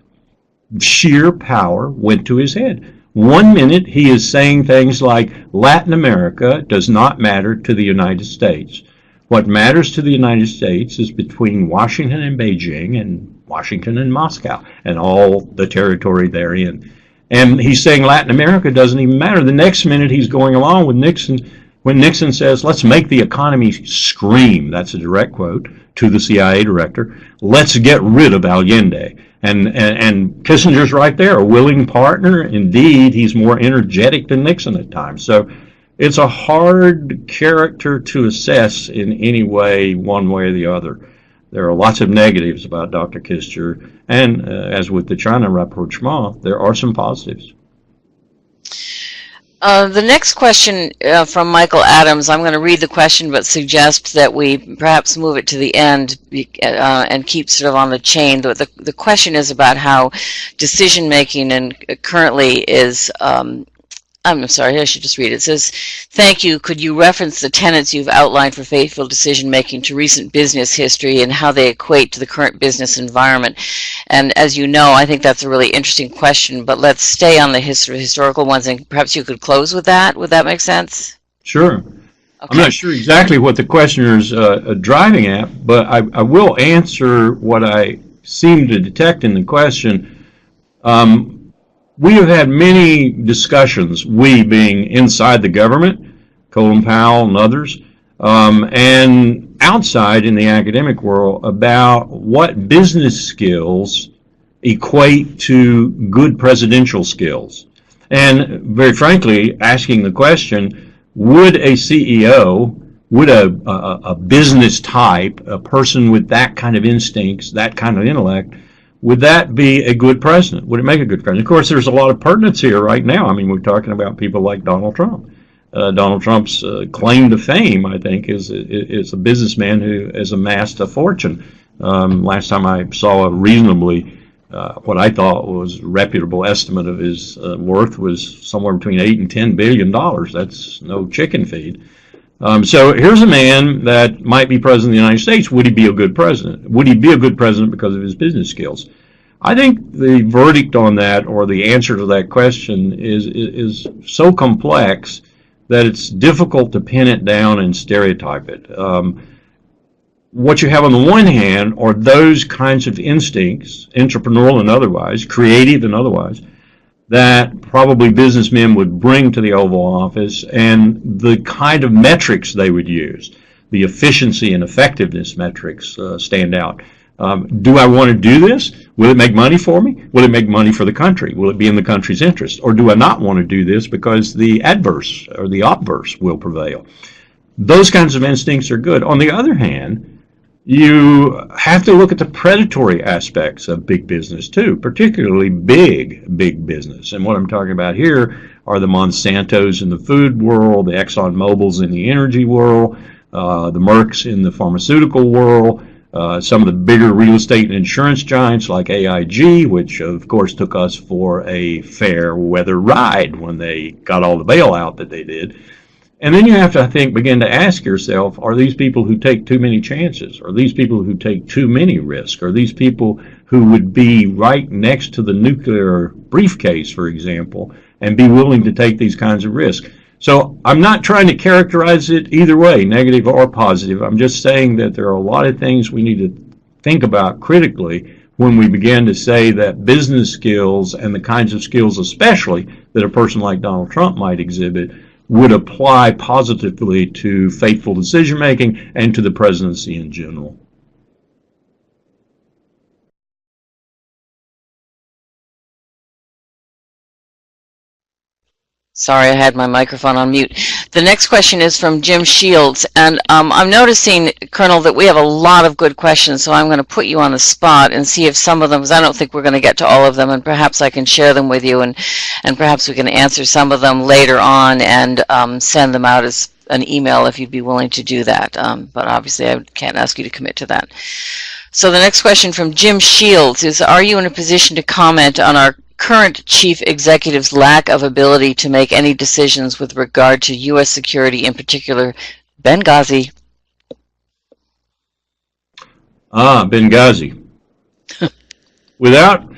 Sheer power went to his head. 1 minute he is saying things like Latin America does not matter to the United States. What matters to the United States is between Washington and Beijing and Washington and Moscow and all the territory therein. And he's saying Latin America doesn't even matter. The next minute he's going along with Nixon when Nixon says, let's make the economy scream, that's a direct quote, to the CIA director, let's get rid of Allende. And Kissinger's right there, a willing partner. Indeed, he's more energetic than Nixon at times. So it's a hard character to assess in any way, one way or the other. There are lots of negatives about Dr. Kissinger, and as with the China rapprochement, there are some positives. The next question from Michael Adams, I'm going to read the question but suggest that we perhaps move it to the end and keep sort of on the chain. The question is about how decision making and currently is, I'm sorry, I should just read it. It says, thank you. Could you reference the tenets you've outlined for faithful decision making to recent business history and how they equate to the current business environment? And as you know, I think that's a really interesting question, but let's stay on the historical ones, and perhaps you could close with that. Would that make sense? Sure. Okay. I'm not sure exactly what the questioner's driving at, but I will answer what I seem to detect in the question. We have had many discussions, we being inside the government, Colin Powell and others, and outside in the academic world about what business skills equate to good presidential skills. And very frankly, asking the question, would a CEO, would a business type, a person with that kind of instincts, that kind of intellect, would that be a good president? Would it make a good president? Of course, there's a lot of pertinence here right now. I mean, we're talking about people like Donald Trump. Donald Trump's claim to fame, I think, is a businessman who has amassed a fortune. Last time I saw a reasonably, what I thought was reputable estimate of his worth was somewhere between $8 and $10 billion. That's no chicken feed. So here's a man that might be president of the United States. Would he be a good president? Would he be a good president because of his business skills? I think the verdict on that, or the answer to that question, is so complex that it's difficult to pin it down and stereotype it. What you have on the one hand are those kinds of instincts, entrepreneurial and otherwise, creative and otherwise, that probably businessmen would bring to the Oval Office, and the kind of metrics they would use, the efficiency and effectiveness metrics stand out. Do I want to do this? Will it make money for me? Will it make money for the country? Will it be in the country's interest? Or do I not want to do this because the adverse or the obverse will prevail? Those kinds of instincts are good. On the other hand, you have to look at the predatory aspects of big business too, particularly big business. And what I'm talking about here are the Monsantos in the food world, the Exxon Mobils in the energy world, the Mercks in the pharmaceutical world, some of the bigger real estate and insurance giants like AIG, which of course took us for a fair weather ride when they got all the bailout that they did. And then you have to, I think, begin to ask yourself, are these people who take too many chances? Are these people who take too many risks? Are these people who would be right next to the nuclear briefcase, for example, and be willing to take these kinds of risks? So I'm not trying to characterize it either way, negative or positive. I'm just saying that there are a lot of things we need to think about critically when we begin to say that business skills, and the kinds of skills especially that a person like Donald Trump might exhibit, would apply positively to faithful decision making and to the presidency in general. Sorry, I had my microphone on mute. The next question is from Jim Shields, and I'm noticing, Colonel, that we have a lot of good questions, so I'm going to put you on the spot and see if some of them, because I don't think we're going to get to all of them, and perhaps I can share them with you, and perhaps we can answer some of them later on and send them out as an email if you'd be willing to do that. But obviously I can't ask you to commit to that. So the next question from Jim Shields is, are you in a position to comment on our current chief executive's lack of ability to make any decisions with regard to U.S. security, in particular Benghazi? Benghazi. Without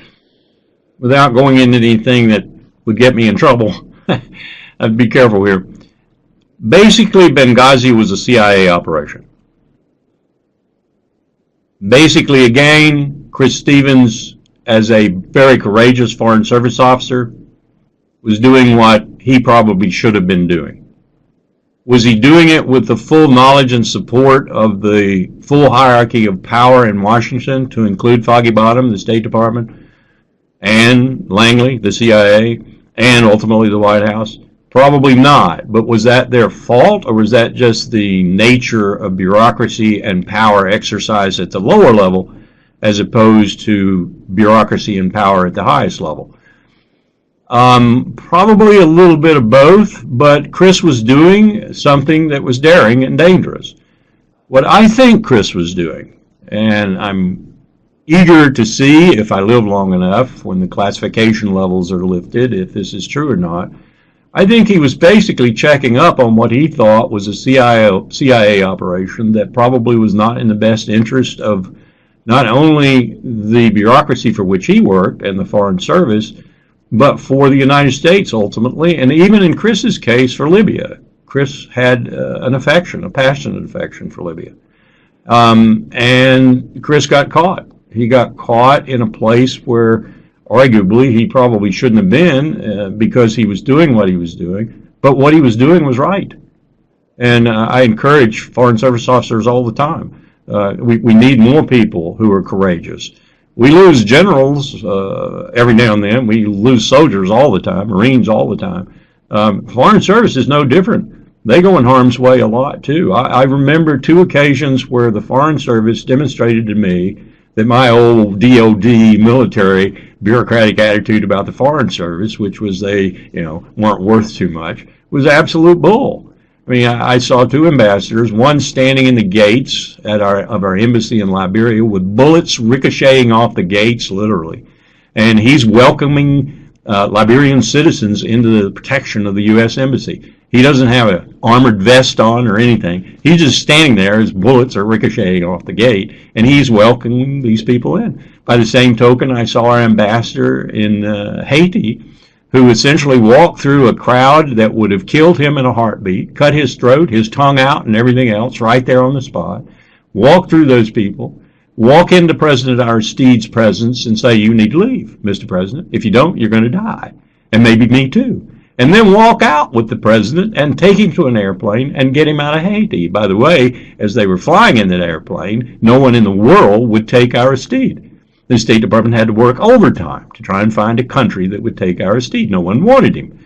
going into anything that would get me in trouble, I'd be careful here. Basically, Benghazi was a CIA operation. Basically, again, Chris Stevens, as a very courageous Foreign Service officer, was doing what he probably should have been doing. Was he doing it with the full knowledge and support of the full hierarchy of power in Washington, to include Foggy Bottom, the State Department, and Langley, the CIA, and ultimately the White House? Probably not. But was that their fault, or was that just the nature of bureaucracy and power exercise at the lower level as opposed to bureaucracy and power at the highest level? Probably a little bit of both, but Chris was doing something that was daring and dangerous. What I think Chris was doing, and I'm eager to see, if I live long enough, when the classification levels are lifted, if this is true or not, I think he was basically checking up on what he thought was a CIA operation that probably was not in the best interest of not only the bureaucracy for which he worked and the Foreign Service, but for the United States ultimately, and even in Chris's case for Libya. Chris had a passionate affection for Libya. And Chris got caught. He got caught in a place where arguably he probably shouldn't have been because he was doing what he was doing, but what he was doing was right. And I encourage Foreign Service officers all the time. We need more people who are courageous. We lose generals every now and then. We lose soldiers all the time, Marines all the time. Foreign Service is no different. They go in harm's way a lot, too. I remember 2 occasions where the Foreign Service demonstrated to me that my old DOD military bureaucratic attitude about the Foreign Service, which was they weren't worth too much, was absolute bull. I mean, I saw 2 ambassadors, one standing in the gates of our embassy in Liberia with bullets ricocheting off the gates, literally. And he's welcoming Liberian citizens into the protection of the U.S. Embassy. He doesn't have an armored vest on or anything. He's just standing there as bullets are ricocheting off the gate, and he's welcoming these people in. By the same token, I saw our ambassador in Haiti, who essentially walked through a crowd that would have killed him in a heartbeat, cut his throat, his tongue out, and everything else right there on the spot, walk through those people, walk into President Aristide's presence and say, "You need to leave, Mr. President. If you don't, you're going to die, and maybe me too." And then walk out with the president and take him to an airplane and get him out of Haiti. By the way, as they were flying in that airplane, no one in the world would take Aristide. The State Department had to work overtime to try and find a country that would take Aristide. No one wanted him.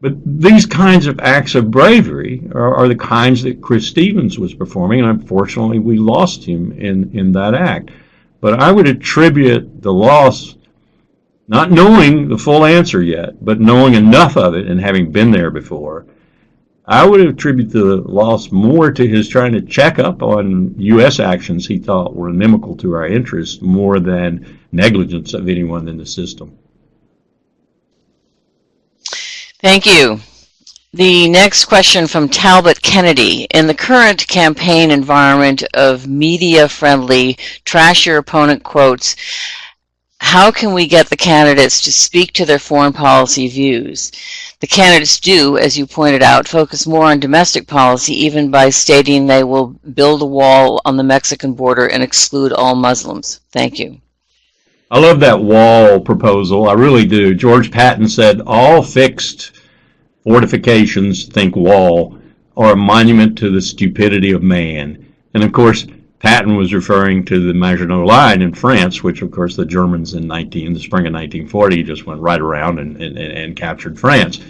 But these kinds of acts of bravery are the kinds that Chris Stevens was performing, and unfortunately we lost him in that act. But I would attribute the loss, not knowing the full answer yet, but knowing enough of it and having been there before, I would attribute the loss more to his trying to check up on U.S. actions he thought were inimical to our interests more than negligence of anyone in the system. Thank you. The next question from Talbot Kennedy. In the current campaign environment of media-friendly, trash your opponent quotes, how can we get the candidates to speak to their foreign policy views? The candidates do, as you pointed out, focus more on domestic policy, even by stating they will build a wall on the Mexican border and exclude all Muslims. Thank you. I love that wall proposal. I really do. George Patton said all fixed fortifications, think wall, are a monument to the stupidity of man. And of course, Patton was referring to the Maginot Line in France, which of course the Germans in the spring of 1940 just went right around and captured France.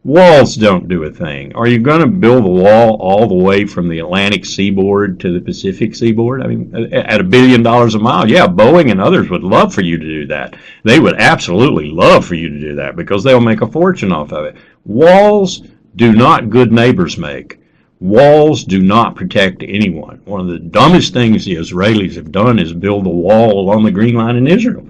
Walls don't do a thing. Are you going to build a wall all the way from the Atlantic seaboard to the Pacific seaboard? I mean, at $1 billion a mile, yeah, Boeing and others would love for you to do that. They would absolutely love for you to do that because they'll make a fortune off of it. Walls do not good neighbors make. Walls do not protect anyone. One of the dumbest things the Israelis have done is build a wall along the Green Line in Israel.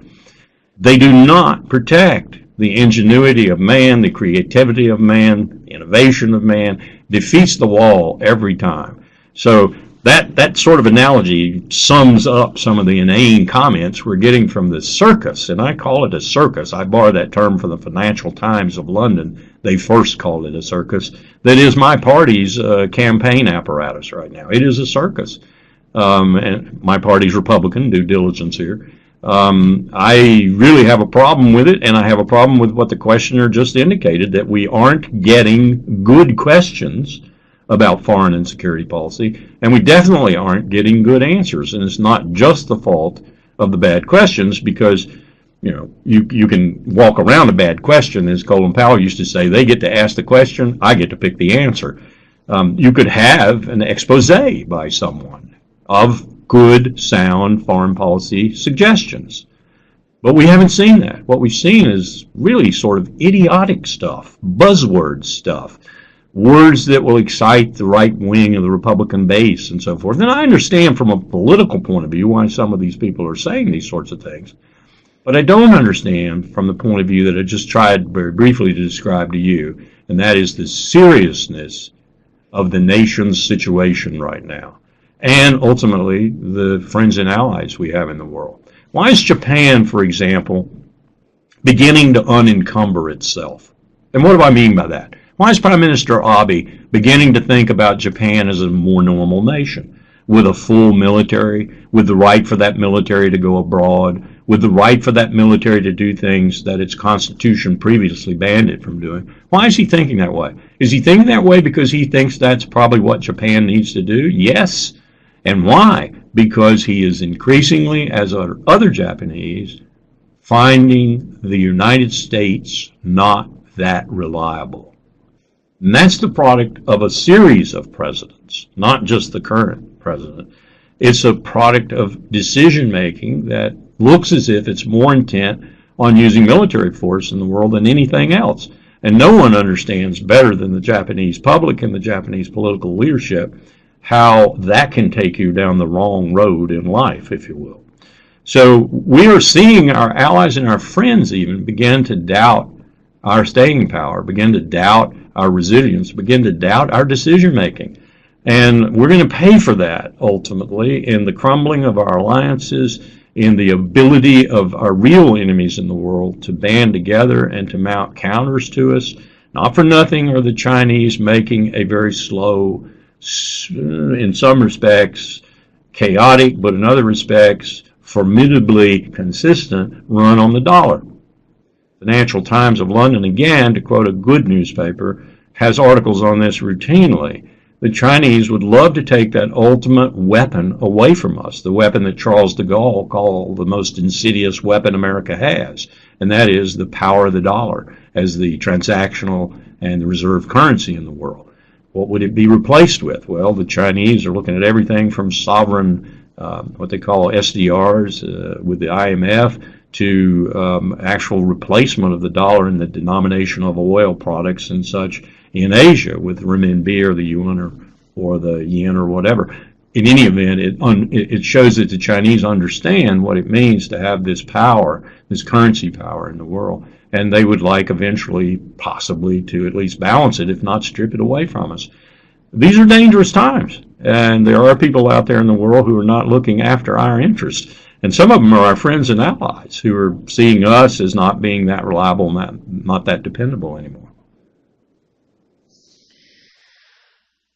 They do not protect the ingenuity of man, the creativity of man, the innovation of man, defeats the wall every time. So that sort of analogy sums up some of the inane comments we're getting from the circus, and I call it a circus. I borrow that term from the Financial Times of London. They first called it a circus. That is my party's campaign apparatus right now. It is a circus. And my party's Republican, due diligence here. I really have a problem with it, and I have a problem with what the questioner just indicated, that we aren't getting good questions about foreign and security policy, and we definitely aren't getting good answers. And it's not just the fault of the bad questions, because you can walk around a bad question. As Colin Powell used to say, they get to ask the question, I get to pick the answer. You could have an expose by someone of good, sound foreign policy suggestions. But we haven't seen that. What we've seen is really sort of idiotic stuff, buzzword stuff, words that will excite the right wing of the Republican base and so forth. And I understand from a political point of view why some of these people are saying these sorts of things. But I don't understand from the point of view that I just tried very briefly to describe to you, and that is the seriousness of the nation's situation right now, and ultimately the friends and allies we have in the world. Why is Japan, for example, beginning to unencumber itself? And what do I mean by that? Why is Prime Minister Abe beginning to think about Japan as a more normal nation, with a full military, with the right for that military to go abroad, with the right for that military to do things that its constitution previously banned it from doing? Why is he thinking that way? Is he thinking that way because he thinks that's probably what Japan needs to do? Yes. And why? Because he is increasingly, as are other Japanese, finding the United States not that reliable. And that's the product of a series of presidents, not just the current president. It's a product of decision-making that looks as if it's more intent on using military force in the world than anything else. And no one understands better than the Japanese public and the Japanese political leadership how that can take you down the wrong road in life, if you will. So we are seeing our allies and our friends even begin to doubt our staying power, begin to doubt our resilience, begin to doubt our decision-making. And we're going to pay for that, ultimately, in the crumbling of our alliances, in the ability of our real enemies in the world to band together and to mount counters to us. Not for nothing are the Chinese making a very slow, in some respects, chaotic, but in other respects, formidably consistent run on the dollar. Financial Times of London, again, to quote a good newspaper, has articles on this routinely. The Chinese would love to take that ultimate weapon away from us, the weapon that Charles de Gaulle called the most insidious weapon America has, and that is the power of the dollar as the transactional and the reserve currency in the world. What would it be replaced with? Well, the Chinese are looking at everything from sovereign, what they call SDRs with the IMF, to actual replacement of the dollar in the denomination of oil products and such in Asia with renminbi or the yuan or the yen or whatever. In any event, it shows that the Chinese understand what it means to have this power, this currency power in the world, and they would like eventually, possibly, to at least balance it, if not strip it away from us. These are dangerous times, and there are people out there in the world who are not looking after our interests. And some of them are our friends and allies who are seeing us as not being that reliable, not that dependable anymore.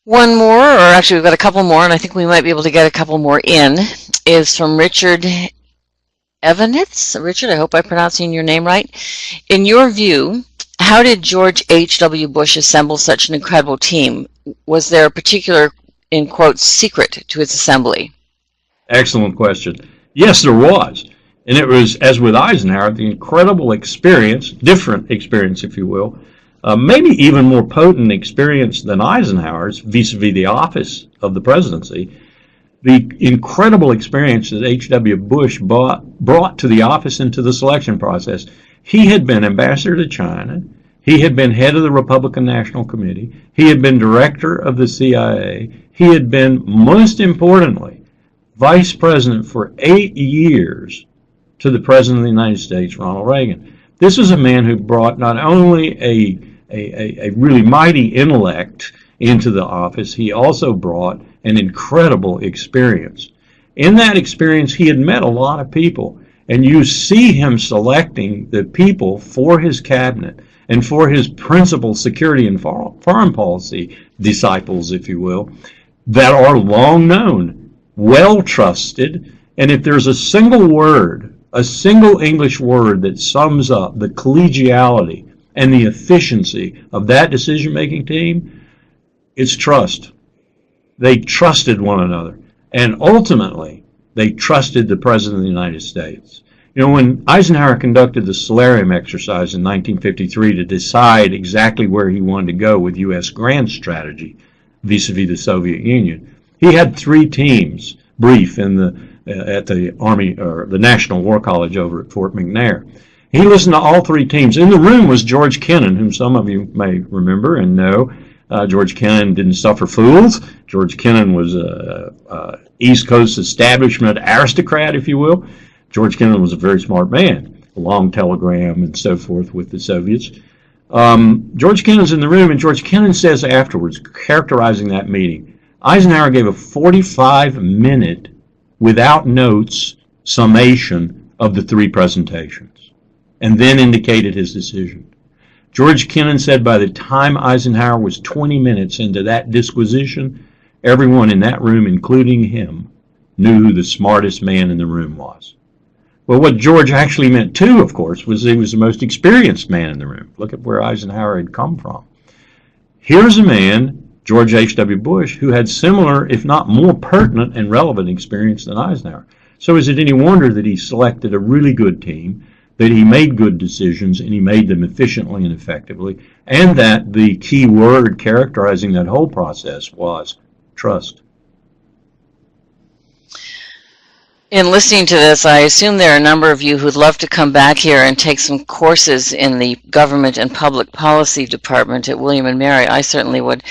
One more, or actually we've got a couple more, and I think we might be able to get a couple more in, is from Richard Evanitz. Richard, I hope I'm pronouncing your name right. In your view, how did George H.W. Bush assemble such an incredible team? Was there a particular, in quotes, secret to its assembly? Excellent question. Yes, there was. And it was, as with Eisenhower, the incredible experience, different experience, if you will, maybe even more potent experience than Eisenhower's vis-a-vis the office of the presidency, the incredible experience that H.W. Bush brought to the office and to the selection process. He had been ambassador to China. He had been head of the Republican National Committee. He had been director of the CIA. He had been, most importantly, vice president for 8 years to the president of the United States, Ronald Reagan. This was a man who brought not only a really mighty intellect into the office, he also brought an incredible experience. In that experience, he had met a lot of people, and you see him selecting the people for his cabinet and for his principal security and foreign policy disciples, if you will, that are long known, well trusted, and if there's a single word, a single English word that sums up the collegiality and the efficiency of that decision-making team, It's trust. They trusted one another. And ultimately, they trusted the President of the United States. You know, when Eisenhower conducted the Solarium exercise in 1953 to decide exactly where he wanted to go with U.S. grand strategy vis-a-vis the Soviet Union, he had 3 teams brief at the Army or the National War College over at Fort McNair. He listened to all 3 teams. In the room was George Kennan, whom some of you may remember and know. George Kennan didn't suffer fools. George Kennan was a East Coast establishment aristocrat, if you will. George Kennan was a very smart man, a long telegram and so forth with the Soviets. George Kennan's in the room, and George Kennan says afterwards, characterizing that meeting, Eisenhower gave a 45-minute, without notes, summation of the 3 presentations, and then indicated his decision. George Kennan said by the time Eisenhower was 20 minutes into that disquisition, everyone in that room, including him, knew who the smartest man in the room was. Well, what George actually meant too, of course, was he was the most experienced man in the room. Look at where Eisenhower had come from. Here's a man, George H.W. Bush, who had similar, if not more pertinent and relevant experience than Eisenhower. So is it any wonder that he selected a really good team, that he made good decisions, and he made them efficiently and effectively, and that the key word characterizing that whole process was trust. In listening to this, I assume there are a number of you who'd love to come back here and take some courses in the Government and Public Policy Department at William & Mary. I certainly would.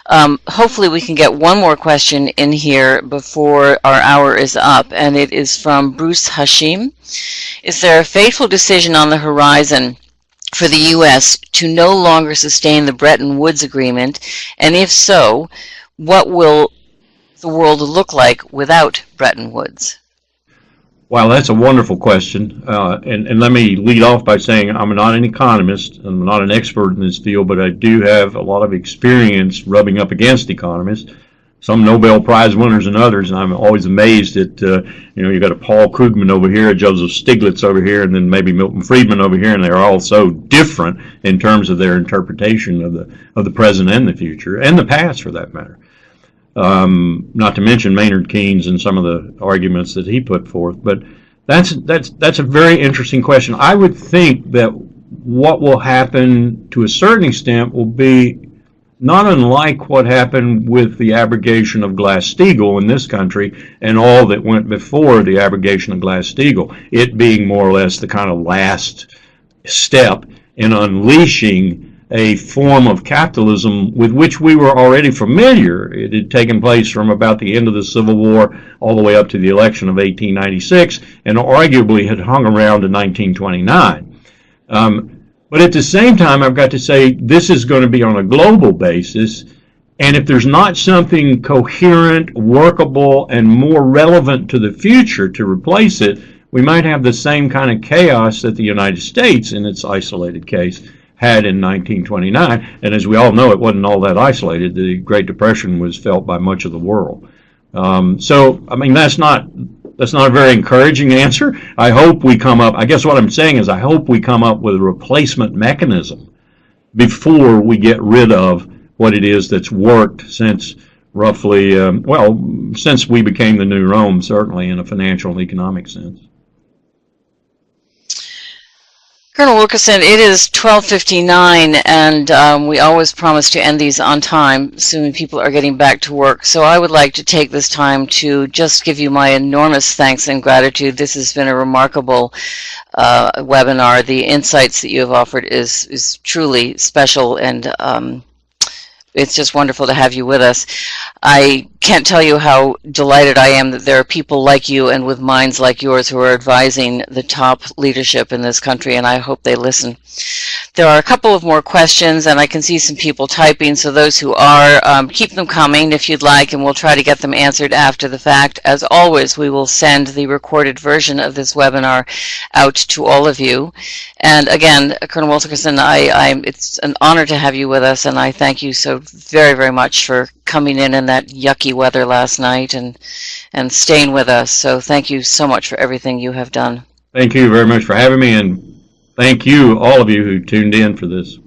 Hopefully we can get one more question in here before our hour is up, and it is from Bruce Hashim. Is there a fateful decision on the horizon for the U.S. to no longer sustain the Bretton Woods Agreement? And if so, what will the world look like without Bretton Woods? Wow, that's a wonderful question. And let me lead off by saying I'm not an economist. I'm not an expert in this field, but I do have a lot of experience rubbing up against economists, some Nobel Prize winners and others, and I'm always amazed at, you've got a Paul Krugman over here, a Joseph Stiglitz over here, and then maybe Milton Friedman over here, and they're all so different in terms of their interpretation of the present and the future, and the past for that matter. Not to mention Maynard Keynes and some of the arguments that he put forth. But that's a very interesting question. I would think that what will happen to a certain extent will be not unlike what happened with the abrogation of Glass-Steagall in this country and all that went before the abrogation of Glass-Steagall, it being more or less the kind of last step in unleashing a form of capitalism with which we were already familiar. It had taken place from about the end of the Civil War all the way up to the election of 1896 and arguably had hung around to 1929. But at the same time, I've got to say this is going to be on a global basis, and if there's not something coherent, workable, and more relevant to the future to replace it, we might have the same kind of chaos that the United States, in its isolated case, had in 1929, and as we all know, it wasn't all that isolated. The Great Depression was felt by much of the world. So, I mean, that's not a very encouraging answer. I hope we come up, I guess what I'm saying is I hope we come up with a replacement mechanism before we get rid of what it is that's worked since roughly, since we became the new Rome, certainly in a financial and economic sense. Colonel Wilkerson, it is 12:59, and we always promise to end these on time, assuming people are getting back to work. So I would like to take this time to just give you my enormous thanks and gratitude. This has been a remarkable webinar. The insights that you have offered is truly special, and it's just wonderful to have you with us. I can't tell you how delighted I am that there are people like you and with minds like yours who are advising the top leadership in this country, and I hope they listen. There are a couple of more questions, and I can see some people typing, so those who are, keep them coming if you'd like, and we'll try to get them answered after the fact. As always, we will send the recorded version of this webinar out to all of you. And again, Colonel Wilkerson, it's an honor to have you with us, and I thank you so very, very much for coming in that yucky weather last night and staying with us. So thank you so much for everything you have done. Thank you very much for having me, and thank you, all of you who tuned in for this.